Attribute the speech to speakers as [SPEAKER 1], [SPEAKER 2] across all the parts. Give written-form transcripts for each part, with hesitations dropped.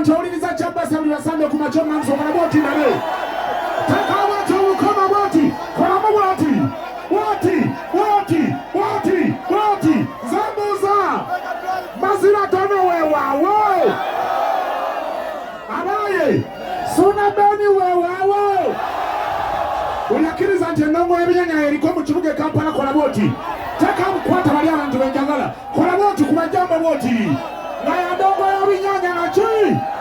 [SPEAKER 1] abantu oliriza Kyabasa buli basambe ku machoma nsonga bwoti nabe taka abantu ukoma bwoti kolamu bwoti zambuza mazira tono wewawo abaye suna beni wewawo uyakiriza nti endongo y'ebinyanya eriko mu kibuga Kampala kola bwoti taka mukwata bali abantu benjagala kola bwoti ku bajjamba bwoti na endongo y'ebinyanya nachi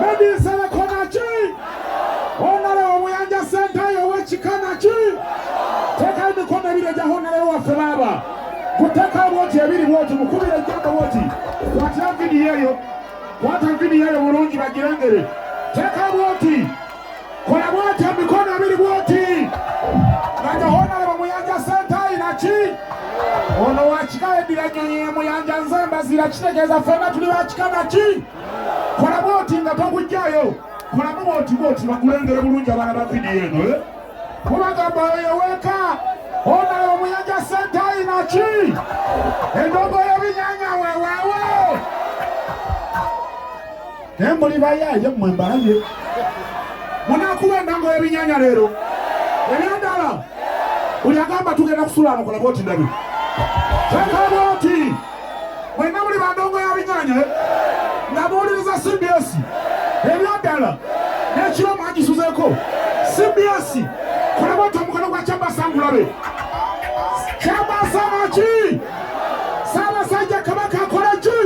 [SPEAKER 1] medisele konachi honale omuyanja sentayo wekikana ki teka emikono ebiri gya honale waffe baaba kuteka bwoti ebiri bwoti mukubire ejjamba bwoti kwatira vidiyo eyo bulungi bagirengere teka bwoti kola bwoti emikono ebiri bwoti nga honale omuyanja sentayi naki ono wakika edira nyonyi muyanja nzemba zira kitegeeza ffenna tuli wakikana ki kola bwoti nga togujjayo kolamu bwoti bakulengere bulungi abaana ba vidiyo eno kubagamba oyo weka onale omuyanja sentayi naki endongo y'ebinyanya wewewe naye muli bayaye mmwe mbalaye munakuba endongo y'ebinyanya leero ebyendala buli agamba tugenda kusulaano kola bwoti ndabi teka bwoti mwenna muli bandongo y'ebinyanya nga muwuliriza CBS ebyaddala n'ekiro mwagisuzeeko CBS kola bwoti omukono gwa Kyabasa ngulabe Kyabasa naki Ssaabasajja Kabaka akola ki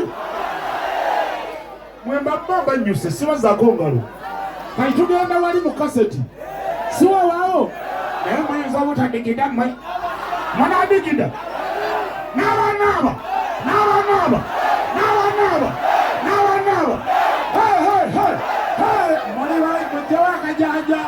[SPEAKER 1] mwembabba banyuse sibazaako ngalo kati tugenda wali mu kaseti siwewaawo naye muyinza obutadigida mmwe munadigida n'abanaaba muli mujjawo akajaja